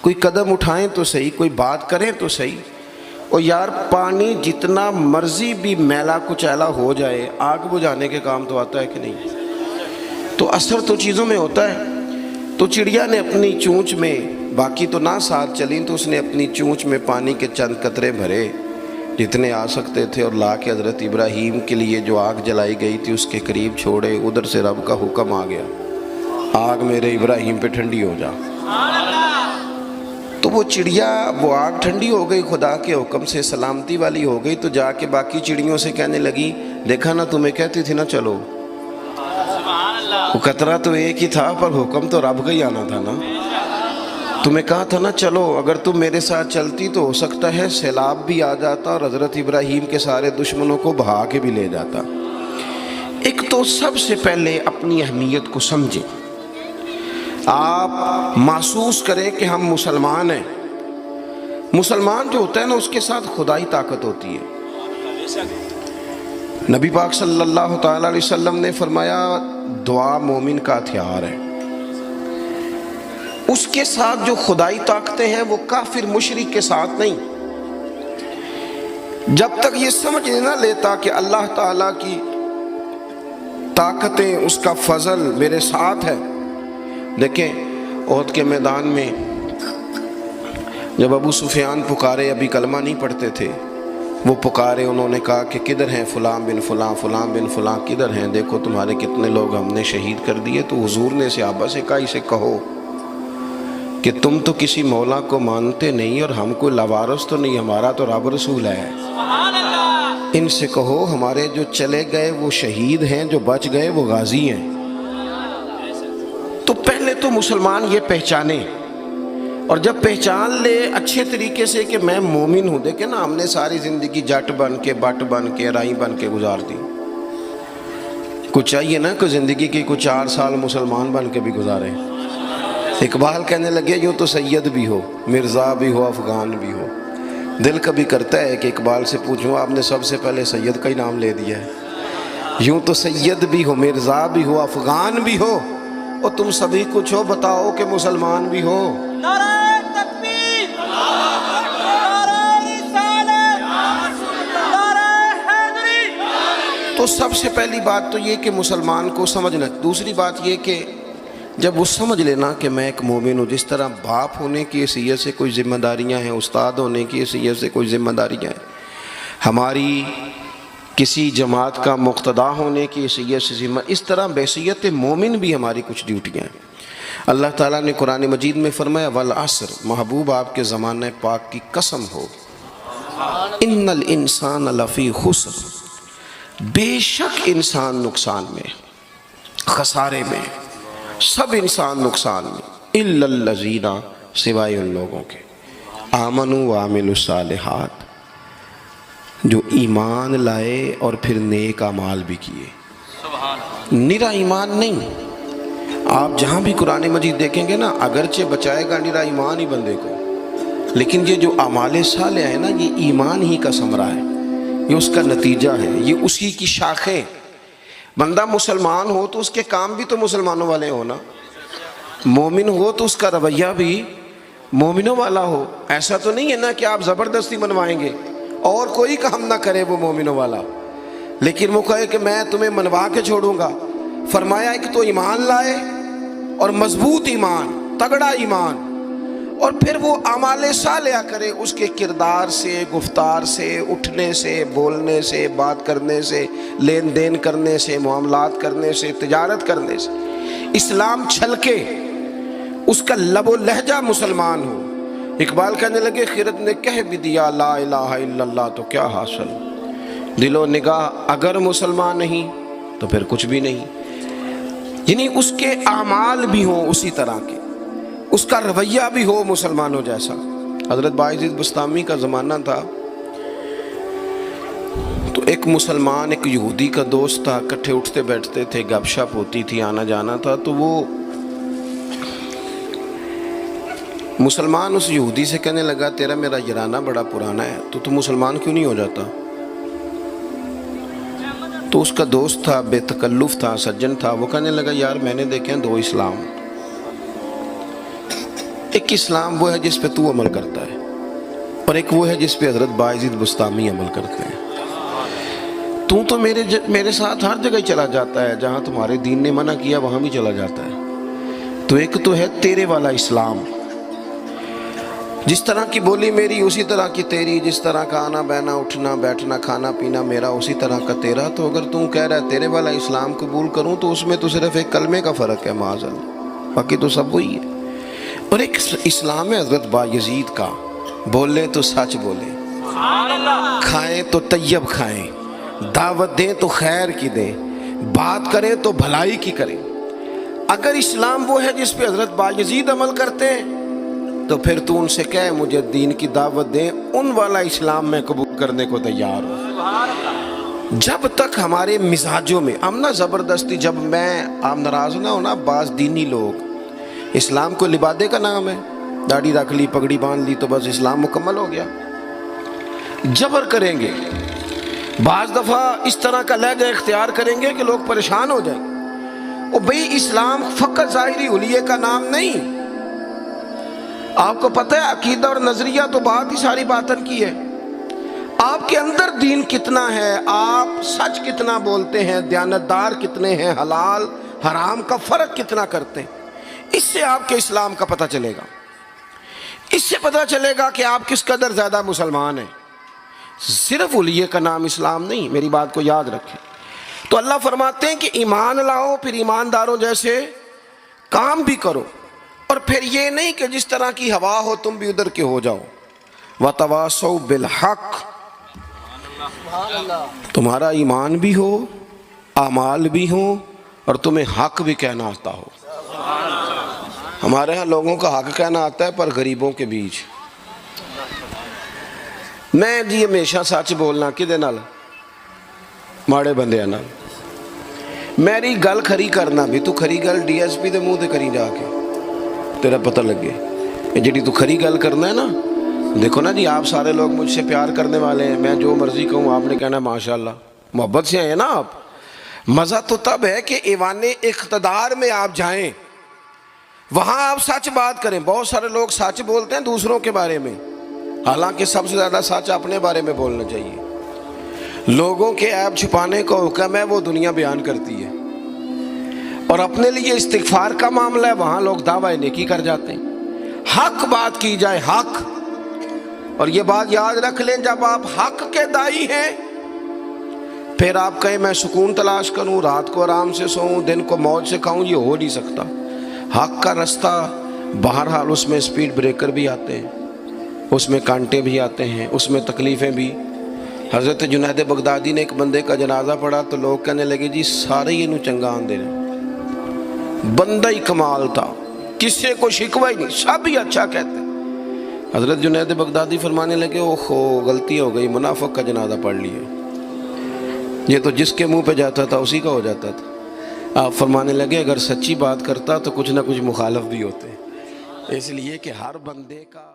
کوئی قدم اٹھائیں تو صحیح، کوئی بات کریں تو صحیح۔ اور یار پانی جتنا مرضی بھی میلا کچیلا ہو جائے، آگ بجھانے کے کام تو آتا ہے کہ نہیں؟ تو اثر تو چیزوں میں ہوتا ہے۔ تو چڑیا نے اپنی چونچ میں، باقی تو نہ ساتھ چلیں، تو اس نے اپنی چونچ میں پانی کے چند قطرے بھرے جتنے آ سکتے تھے، اور لا کے حضرت ابراہیم کے لیے جو آگ جلائی گئی تھی اس کے قریب چھوڑے۔ ادھر سے رب کا حکم آ گیا، آگ میرے ابراہیم پہ ٹھنڈی ہو جا۔ تو وہ چڑیا، وہ آگ ٹھنڈی ہو گئی، خدا کے حکم سے سلامتی والی ہو گئی۔ تو جا کے باقی چڑیوں سے کہنے لگی، دیکھا نا تمہیں کہتی تھی نا چلو، وہ قطرہ تو ایک ہی تھا پر حکم تو رب کا ہی آنا تھا نا۔ تمہیں کہا تھا نا چلو، اگر تم میرے ساتھ چلتی تو ہو سکتا ہے سیلاب بھی آ جاتا اور حضرت ابراہیم کے سارے دشمنوں کو بہا کے بھی لے جاتا۔ ایک تو سب سے پہلے اپنی اہمیت کو سمجھیں، آپ محسوس کریں کہ ہم مسلمان ہیں۔ مسلمان جو ہوتا ہے نا اس کے ساتھ خدائی طاقت ہوتی ہے۔ نبی پاک صلی اللہ تعالی علیہ وسلم نے فرمایا دعا مومن کا ہتھیار ہے۔ اس کے ساتھ جو خدائی طاقتیں ہیں وہ کافر مشرک کے ساتھ نہیں۔ جب تک یہ سمجھ نہ لیتا کہ اللہ تعالیٰ کی طاقتیں، اس کا فضل میرے ساتھ ہے۔ دیکھیں احد کے میدان میں جب ابو سفیان پکارے، ابھی کلمہ نہیں پڑھتے تھے، وہ پکارے، انہوں نے کہا کہ کدھر ہیں فلاں بن فلاں، فلاں بن فلاں کدھر ہیں، دیکھو تمہارے کتنے لوگ ہم نے شہید کر دیے۔ تو حضور نے صحابہ سے کہا اسے کہو کہ تم تو کسی مولا کو مانتے نہیں اور ہم کوئی لوارث تو نہیں، ہمارا تو رب رسول ہے۔ ان سے کہو ہمارے جو چلے گئے وہ شہید ہیں، جو بچ گئے وہ غازی ہیں۔ تو پہلے تو مسلمان یہ پہچانے، اور جب پہچان لے اچھے طریقے سے کہ میں مومن ہوں۔ دیکھیں نا، ہم نے ساری زندگی جٹ بن کے، بٹ بن کے، رائی بن کے گزار دی۔ کچھ چاہیے نا کہ زندگی کی کچھ 4 سال مسلمان بن کے بھی گزارے۔ اقبال کہنے لگے یوں تو سید بھی ہو، مرزا بھی ہو، افغان بھی ہو۔ دل کبھی کرتا ہے کہ اقبال سے پوچھوں، آپ نے سب سے پہلے سید کا ہی نام لے دیا ہے۔ یوں تو سید بھی ہو، مرزا بھی ہو، افغان بھی ہو، اور تم سبھی کچھ ہو، بتاؤ کہ مسلمان بھی ہو۔ نعرہ تکبیر، نعرہ رسالت، نعرہ حیدری۔ تو سب سے پہلی بات تو یہ کہ مسلمان کو سمجھنا۔ دوسری بات یہ کہ جب وہ سمجھ لینا کہ میں ایک مومن ہوں، جس طرح باپ ہونے کی حیثیت سے کوئی ذمہ داریاں ہیں، استاد ہونے کی حیثیت سے کوئی ذمہ داریاں ہیں، ہماری کسی جماعت کا مقتدا ہونے کی حیثیت سے ذمہ، اس طرح بحیثیت مومن بھی ہماری کچھ ڈیوٹیاں ہیں۔ اللہ تعالیٰ نے قرآن مجید میں فرمایا والعصر، محبوب آپ کے زمانہ پاک کی قسم ہو، ان الانسان لفی خسر، بے شک انسان نقصان میں، خسارے میں، سب انسان نقصان میں، الا الذین، سوائے ان لوگوں کے، آمنوا وعملوا الصالحات، جو ایمان لائے اور پھر نیک اعمال بھی کیے۔ نرا ایمان نہیں، آپ جہاں بھی قرآن مجید دیکھیں گے نا، اگرچہ بچائے گا نرا ایمان ہی بندے کو، لیکن یہ جو اعمال صالح ہے نا، یہ ایمان ہی کا ثمرہ ہے، یہ اس کا نتیجہ ہے، یہ اسی کی شاخیں۔ بندہ مسلمان ہو تو اس کے کام بھی تو مسلمانوں والے ہو نا، مومن ہو تو اس کا رویہ بھی مومنوں والا ہو۔ ایسا تو نہیں ہے نا کہ آپ زبردستی منوائیں گے اور کوئی کام نہ کرے وہ مومنوں والا، لیکن وہ کہے کہ میں تمہیں منوا کے چھوڑوں گا۔ فرمایا ایک تو ایمان لائے، اور مضبوط ایمان، تگڑا ایمان، اور پھر وہ اعمال صالحہ کرے، اس کے کردار سے، گفتار سے، اٹھنے سے، بولنے سے، بات کرنے سے، لین دین کرنے سے، معاملات کرنے سے، تجارت کرنے سے اسلام چھلکے، اس کا لب و لہجہ مسلمان ہو۔ اقبال کہنے لگے خرد نے کہہ بھی دیا لا الہ الا اللہ تو کیا حاصل، دل و نگاہ اگر مسلمان نہیں تو پھر کچھ بھی نہیں۔ یعنی اس کے اعمال بھی ہوں اسی طرح کے، اس کا رویہ بھی ہو مسلمانوں جیسا۔ حضرت باعزید بستامی کا زمانہ تھا، تو ایک مسلمان ایک یہودی کا دوست تھا، اکٹھے اٹھتے بیٹھتے تھے، گپ شپ ہوتی تھی، آنا جانا تھا۔ تو وہ مسلمان اس یہودی سے کہنے لگا تیرا میرا یارانہ بڑا پرانا ہے، تو مسلمان کیوں نہیں ہو جاتا؟ تو اس کا دوست تھا، بے تکلف تھا، سجن تھا، وہ کہنے لگا یار میں نے دیکھے ہیں 2 اسلام، ایک ایک اسلام وہ ہے جس پہ تو عمل کرتا ہے، اور ایک وہ ہے جس پہ حضرت بایزید بستامی عمل کرتے ہیں۔ تو میرے ساتھ ہر جگہ چلا جاتا ہے، جہاں تمہارے دین نے منع کیا وہاں بھی چلا جاتا ہے۔ تو ایک تو ہے تیرے والا اسلام، جس طرح کی بولی میری اسی طرح کی تیری، جس طرح کا آنا بہنا اٹھنا بیٹھنا کھانا پینا میرا اسی طرح کا تیرا۔ تو اگر تم کہہ رہا ہے تیرے والا اسلام قبول کروں تو اس میں تو صرف ایک کلمے کا فرق ہے معاذ اللہ، باقی تو سب وہی ہے۔ اور ایک اسلام ہے حضرت بایزید کا، بولے تو سچ بولے، کھائیں تو طیب کھائیں، دعوت دیں تو خیر کی دیں، بات کریں تو بھلائی کی کریں۔ اگر اسلام وہ ہے جس پہ حضرت بایزید عمل کرتے ہیں تو پھر تو ان سے کہے مجھے دین کی دعوت دیں، ان والا اسلام میں قبول کرنے کو تیار ہوں۔ جب تک ہمارے مزاجوں میں ہم نہ زبردستی، جب آپ ناراض نہ ہونا، بعض دینی لوگ اسلام کو لبادے کا نام ہے، داڑھی رکھ لی پگڑی باندھ لی تو بس اسلام مکمل ہو گیا، جبر کریں گے، بعض دفعہ اس طرح کا لہجہ اختیار کریں گے کہ لوگ پریشان ہو جائیں گے۔ اور بھئی اسلام فقط ظاہری حلیے کا نام نہیں، آپ کو پتہ ہے عقیدہ اور نظریہ تو بات ہی ساری باطن کی ہے، آپ کے اندر دین کتنا ہے، آپ سچ کتنا بولتے ہیں، دیانتدار کتنے ہیں، حلال حرام کا فرق کتنا کرتے ہیں، اس سے آپ کے اسلام کا پتہ چلے گا۔ اس سے پتہ چلے گا کہ آپ کس قدر زیادہ مسلمان ہیں۔ صرف حلیے کا نام اسلام نہیں، میری بات کو یاد رکھیں۔ تو اللہ فرماتے ہیں کہ ایمان لاؤ، پھر ایمانداروں جیسے کام بھی کرو، اور پھر یہ نہیں کہ جس طرح کی ہوا ہو تم بھی ادھر کے ہو جاؤ۔ وَتَوَاصَوْا بِالْحَقِّ، تمہارا ایمان بھی ہو، اعمال بھی ہوں، اور تمہیں حق بھی کہنا آتا ہو۔ ہمارے ہاں لوگوں کا حق کہنا آتا ہے پر غریبوں کے بیچ۔ میں جی ہمیشہ سچ بولنا کدے نال؟ ماڑے بندیاں نال۔ میری گل کھری کرنا بھی، تو کھری گل ڈی ایس پی دے منہ تے کری جا کے، تیرا پتہ لگے یہ جڑی تو کھری گل کرنا ہے نا۔ دیکھو نا جی، آپ سارے لوگ مجھ سے پیار کرنے والے ہیں، میں جو مرضی کہوں آپ نے کہنا ہے ماشاءاللہ، محبت سے ہیں نا آپ۔ مزہ تو تب ہے کہ ایوان اقتدار میں آپ جائیں، وہاں آپ سچ بات کریں۔ بہت سارے لوگ سچ بولتے ہیں دوسروں کے بارے میں، حالانکہ سب سے زیادہ سچ اپنے بارے میں بولنا چاہیے۔ لوگوں کے عیب چھپانے کو حکم ہے، وہ دنیا بیان کرتی ہے، اور اپنے لیے استغفار کا معاملہ ہے، وہاں لوگ دعوی نیکی کر جاتے ہیں۔ حق بات کی جائے، حق۔ اور یہ بات یاد رکھ لیں، جب آپ حق کے دائی ہیں پھر آپ کہیں میں سکون تلاش کروں، رات کو آرام سے سوؤں، دن کو موج سے کھاؤں، یہ ہو نہیں سکتا۔ حق کا رستہ بہرحال اس میں سپیڈ بریکر بھی آتے ہیں، اس میں کانٹے بھی آتے ہیں، اس میں تکلیفیں بھی۔ حضرت جنید بغدادی نے ایک بندے کا جنازہ پڑھا تو لوگ کہنے لگے جی سارے ہی انہوں چنگا آندے رہے، بندہ ہی کمال تھا، کسے کو شکوہ ہی نہیں، سب ہی اچھا کہتے۔ حضرت جنید بغدادی فرمانے لگے اوہو غلطی ہو گئی، منافق کا جنازہ پڑھ لیا، یہ تو جس کے منہ پہ جاتا تھا اسی کا ہو جاتا تھا۔ آپ فرمانے لگے اگر سچی بات کرتا تو کچھ نہ کچھ مخالف بھی ہوتے، اس لیے کہ ہر بندے کا